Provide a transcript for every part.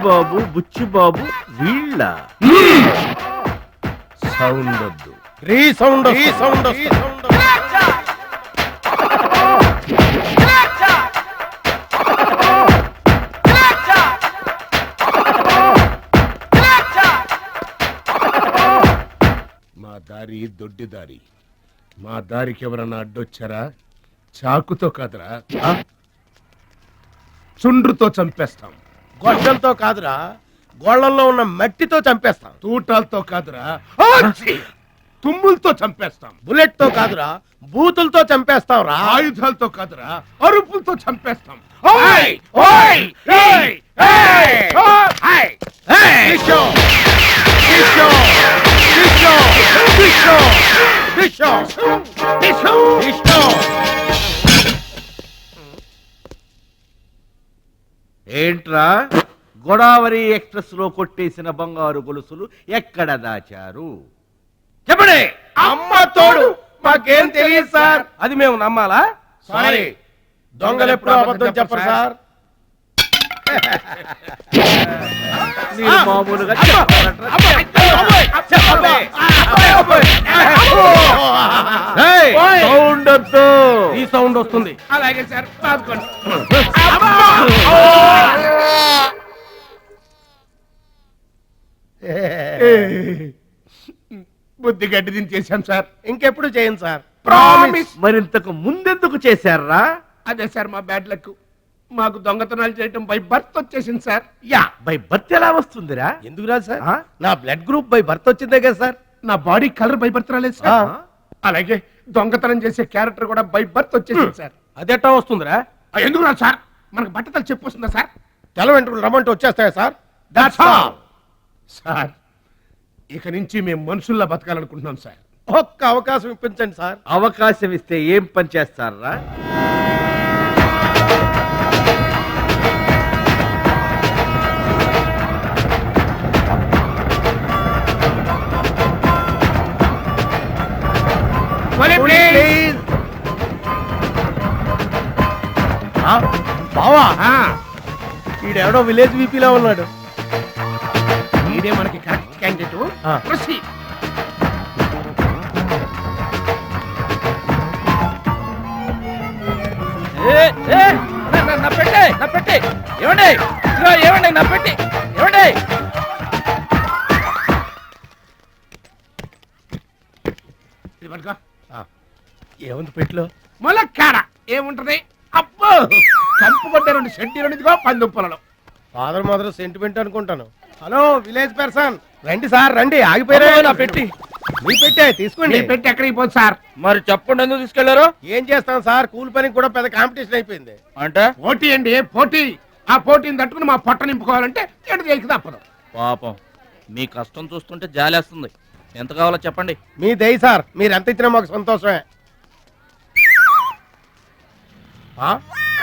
బాబు బుచ్చి బాబు వీళ్ళ సౌండ్ వద్దు. మా దారి దొడ్డి దారి. మా దారికి ఎవరన్నా అడ్డొచ్చారా చాకుతో కాదురా చుండ్రుతో చంపేస్తాం. గొడ్డలతో కాదురా, గోళ్లలో ఉన్న మట్టితో చంపేస్తాం. తూటాలతో కాదురా తుమ్ములతో చంపేస్తాం. బుల్లెట్ తో కాదురా, బూతులతో చంపేస్తాం రా. ఆయుధాలతో కాదురా అరుపులతో చంపేస్తాం. ఏంట్రా గోదావరి ఎక్స్ప్రెస్ లో కొట్టేసిన బంగారు గొలుసులు ఎక్కడ దాచారు? చెప్పండి. అమ్మ తోడు మాకేం తెలియదు సార్. అది మేము నమ్మాలా? సారీ, దొంగలు ఎప్పుడు అబద్ధం చెప్పరు సార్. మీరు మామూలుగా సౌండ్ వద్దు. ఈ సౌండ్ వస్తుంది. అలాగే సార్. బుద్ధి గడ్డి దించేశాం సార్. ఇంకెప్పుడు చేయండి సార్. ప్రామిస్. మరింతకు ముందెందుకు చేశారా? అదే సార్ మా బ్యాడ్ లక్. మాకు దొంగతనాలు చేయటం బై బర్త్ వచ్చేసింది సార్. యా, బై బర్త్ ఎలా వస్తుందిరా? ఎందుకు రాదు సార్? నా బ్లడ్ గ్రూప్ బై బర్త్ వచ్చిందే కదా సార్. నా బాడీ కలర్ బై బర్త్ రాలేదు సార్. అలాగే దొంగతనం చేసే క్యారెక్టర్ కూడా బై బర్త్ వచ్చేసింది సార్. అదెట్టా వస్తుందిరా? ఎందుకు రాదు సార్? మనకు బట్టతలు చెప్పు వస్తుందా సార్? తెల వెంట్రులు రమ్మంటే వచ్చేస్తాయా సార్? That's all sir. ఇక నుంచి మేము మనుషుల్లా బతకాలనుకుంటున్నాం సార్. ఒక్క అవకాశం ఇప్పించండి సార్. అవకాశం ఇస్తే ఏం పని చేస్తారా? బావా, ఈడెవడో విలేజ్ వీపీలో ఉన్నాడు. ఇదే మనకి కరెక్ట్ క్యాండిడేట్. ప్రొసీడ్. ఏముంది పెట్లో? ములక్కాడ ఏముంటది? అబ్బో, కంపుకొట్ట 2 సెంటీలు పందుప్పలలో. ఫాదర్ మదర్ సెంటిమెంట్ అనుకుంటాను. హలో విలేజ్ పర్సన్, రండి సార్ రండి. ఆగిపోయారా? నా పెట్టి మీ పెట్టే తీసుకోండి. పెట్టి ఎక్కడికి పోదు సార్? మరి చెప్పండి, ఎందుకు తీసుకెళ్లారు? ఏం చేస్తాం సార్, కూలి పనికి కూడా పెద్ద కాంపిటీషన్ అయిపోయింది. అంటే పోటీ అండి, పోటీ. ఆ పోటీని తట్టుకుని మా పొట్ట నింపుకోవాలంటే ఎటు చేయక తప్పదు. పాపం, మీ కష్టం చూస్తుంటే జాలేస్తుంది. ఎంత కావాలో చెప్పండి. మీ దయ సార్, మీరు ఎంత ఇచ్చినా మాకు సంతోషమే.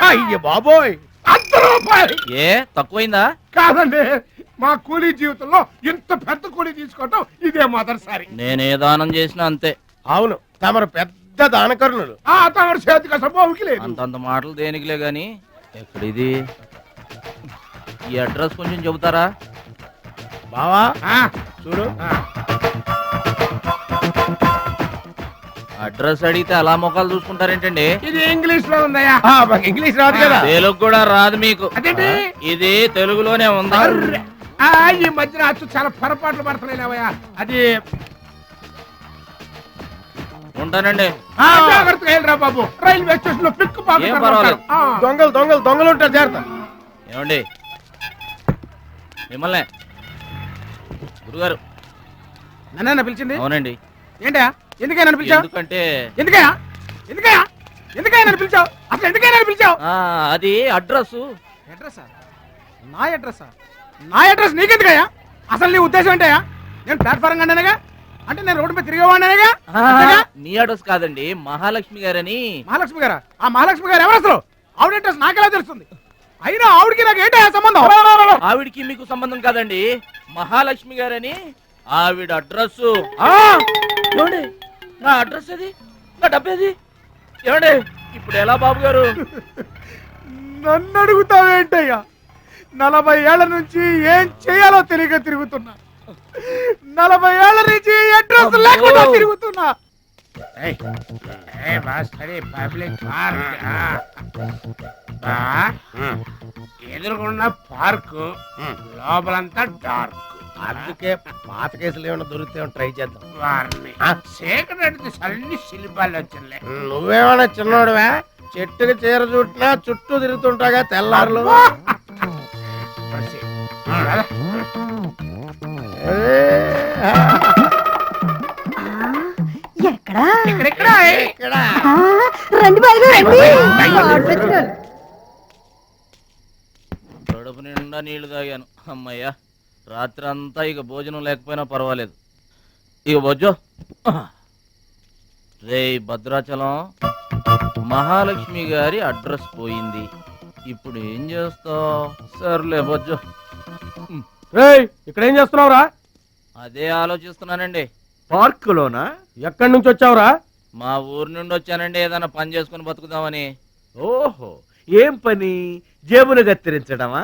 అయ్య బాబోయ్, ₹100. ఏ తక్కువైందా? కాదండి, మా కూలీ జీవితంలో ఇంత పెద్ద కూలీ తీసుకోవటం ఇదే మొదటిసారి. నేనే దానం చేసినా అంతే. అవును, తమరు పెద్ద దానకరుణులు. తమరి చేతికి అసలు బావుకి లేదు. అంతంత మాటలు దేనికిలే గాని, ఎక్కడిది? ఈ అడ్రస్ కొంచెం చెబుతారా? బావా చూడు, అడ్రస్ అడిగితే అలా ముఖాలు చూసుకుంటారేంటండి? ఇది ఇంగ్లీష్ లో ఉందయ్యా. ఇంగ్లీష్ రాదు కదా. తెలుగు కూడా రాదు మీకు. అదేంటి? ఇది తెలుగులోనే ఉంది. ఈ మధ్యన అచ్చు చాలా పొరపాట్లు పడుతున్నాయి లేవయ్యా. అది ఉంటానండి. జాగ్రత్తగా వెళ్ళరా బాబు, రైల్వే స్టేషన్ లో పిక్కు ఏం పర్వాలేదు. దొంగలు దొంగలు దొంగలు ఉంటారు, జాగ్రత్త. ఏమండి మిమ్మల్ని గురుగారు నన్న పిలిచింది? అవునండి. ఏంటయ్యా, ఎందుకైనా పిలిచావు? ఎందుకంటే ఎందుకయ్యా ఎందుకయ్యా ఎందుకైనా పిలిచావు? అసలు ఎందుకైనా పిలిచావు? అది అడ్రస్. అడ్రస్? నా అడ్రస్? నా అడ్రస్ నీకెందుకయ్యా? అసలు నీ ఉద్దేశం ఏంటయ్యా? నేను ప్లాట్ఫారం కండానగా, అంటే నేను రోడ్డు మీద తిరిగేవాడినగా. నీ అడ్రస్ కాదండి, మహాలక్ష్మి గారని. మహాలక్ష్మి గారా? ఆ మహాలక్ష్మి గారు ఎవరు అసలు? ఆవిడ అడ్రస్ నాకెలా తెలుస్తుంది? అయినా ఆవిడకి నాకు ఏంటయ్యా సంబంధం? ఆవిడికి మీకు సంబంధం కాదండి, మహాలక్ష్మి గారని ఆవిడ అడ్రస్. ఏమండి, నా అడ్రస్ అది, నా డబ్బేది? ఏమండి ఇప్పుడు ఎలా బాబు గారు? నన్ను అడుగుతావేంటయ్యా? 40 ఏళ్ల నుంచి ఏం చేయాలో తెలియక తిరుగుతున్నా. 40 ఏళ్ల నుంచి అడ్రస్ లేకుండా తిరుగుతున్నా. ఎదురుకున్న పార్క్ లోపలంతా డార్క్. అందుకే పాత కేసులు ఏమైనా దొరికితే ట్రై చేద్దాం. వారిని చీకటి అన్ని శిల్పాలు వచ్చింది. నువ్వేమైనా చిన్నోడువా? చెట్టుకి చీర చుట్టినా చుట్టూ తిరుగుతుంటాగా తెల్లారులు. కడుపు నిండా నీళ్లు తాగాను. అమ్మయ్యా, రాత్రి అంతా ఇక భోజనం లేకపోయినా పర్వాలేదు. ఇక బొజ్జో. రే భద్రాచలం, మహాలక్ష్మి గారి అడ్రస్ పోయింది. ఇప్పుడు ఏం చేస్తావు? సర్లే బొజ్జో. ఇక్కడ ఏం చేస్తున్నావురా? అదే ఆలోచిస్తున్నానండి. పార్కులోనా? ఎక్కడి నుంచి వచ్చావురా? మా ఊరు నుండి వచ్చానండి, ఏదైనా పని చేసుకుని బతుకుదామని. ఓహో, ఏం పని? జేబులు కత్తిరించడమా?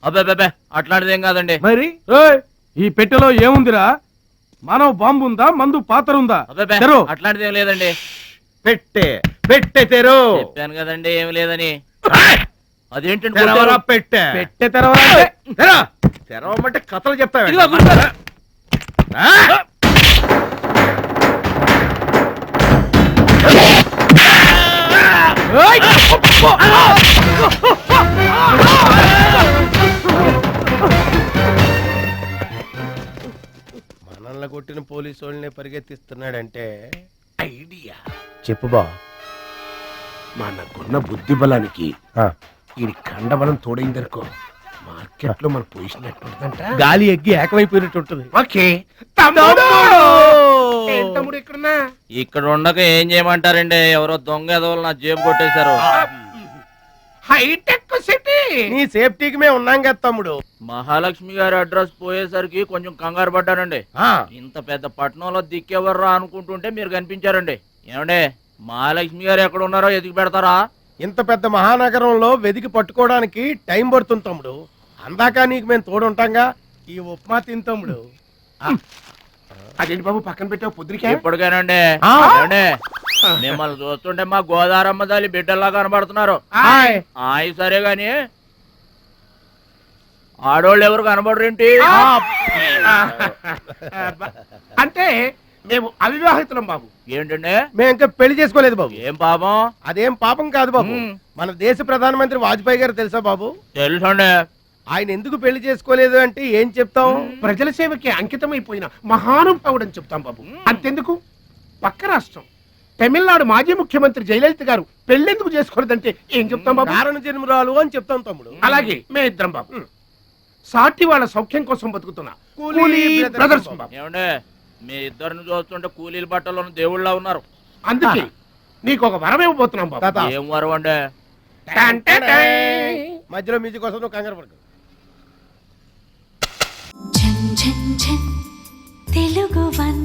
అబ్బే అట్లాంటిదేం కాదండి. మరి ఈ పెట్టెలో ఏముందిరా? మానవ బాంబు ఉందా? మందు పాత్ర ఉందా? అబ్బే అట్లాంటిదేం లేదండి. పెట్టే తెరు. చెప్పాను కదండి ఏమి లేదని. అదేంటండి పెట్టే పెట్టె తెరవరా? తెరవమంటే కథలు చెప్తావా? మనల్ని కొట్టిన పోలీసు వాళ్ళని పరిగెత్తిస్తున్నాడంటే ఐడియా చెప్పు బా. మనకున్న బుద్ధి బలానికి ఈ కండబలం తోడైందనుకో, మార్కెట్ లో మన పొజిషన్ ఎట్టుంటదంట. గాలి ఎగ్గి ఏకమైపోయినట్టు ఉంటుంది. ఓకే తమ్ముడు ఇక్కడున్నా ఇక్కడ ఉండక ఏం చేయమంటారండి? ఎవరో దొంగ ఎదవలు నా జేబు కొట్టేశారు. హైటెక్ సిటీ. నీ సేఫ్టీకి మేము ఉన్నాం కదా తమ్ముడు. మహాలక్ష్మి గారి అడ్రస్ పోయేసరికి కొంచెం కంగారు పడ్డానండి. ఇంత పెద్ద పట్టణంలో దిక్కెవర్రా అనుకుంటుంటే మీరు కనిపించారండి. ఏమండే, మహాలక్ష్మి గారు ఎక్కడ ఉన్నారో ఎదిగి పెడతారా? ఇంత పెద్ద మహానగరంలో వెదికి పట్టుకోవడానికి టైం పడుతుంది తమ్ముడు. అందాక నీకు మేము తోడుంటాంగా. ఈ ఉప్మా తిని తమ్ముడు. అదేంటి బాబు పక్కన పెట్టావు పొద్దురికే? ఇప్పటికేనండి. ఏమండే, మిమ్మల్ని చూస్తుంటే మా గోదారమ్మ తల్లి బిడ్డల్లా కనబడుతున్నారు. ఆయి సరే గాని ఆడోళ్ళు ఎవరు కనబడరేంటి? అంటే మేము అవివాహితులం బాబు. ఏంటండి? మేము ఇంకా పెళ్లి చేసుకోలేదు బాబు. ఏం పాపం? అదేం పాపం కాదు బాబు. మన దేశ ప్రధానమంత్రి వాజ్పేయి గారు తెలుసా బాబు? తెలుసండి. ఆయన ఎందుకు పెళ్లి చేసుకోలేదు అంటే ఏం చెప్తాం? ప్రజల సేవకి అంకితమైపోయిన మహానుభావుడని చెప్తాం బాబు. అంతెందుకు, పక్క రాష్ట్రం తమిళనాడు మాజీ ముఖ్యమంత్రి జయలలిత గారు పెళ్ళెందుకు చేసుకోలేదంటే ఏం చెప్తాం బాబు? కారణ జన్మరాలు అని చెప్తాం తమ్ముడు. అలాగే మే ఇద్దరం బాబు. సాటి వాళ్ళ సౌఖ్యం కోసం బతుకుతున్నా కూలీ బ్రదర్స్ బాబు. ఏమండే, మీ ఇద్దరిని చూస్తుంటే కూలీల బట్టలో దేవుళ్ళ ఉన్నారు. అందుకే నీకు ఒక వరం ఇవ్వబోతున్నాం బాబు. తాత, ఏం వరం అండే? మధ్యలో మ్యూజిక్ కోసం నువ్వు కంగారు పడకు. తెలుగు వన్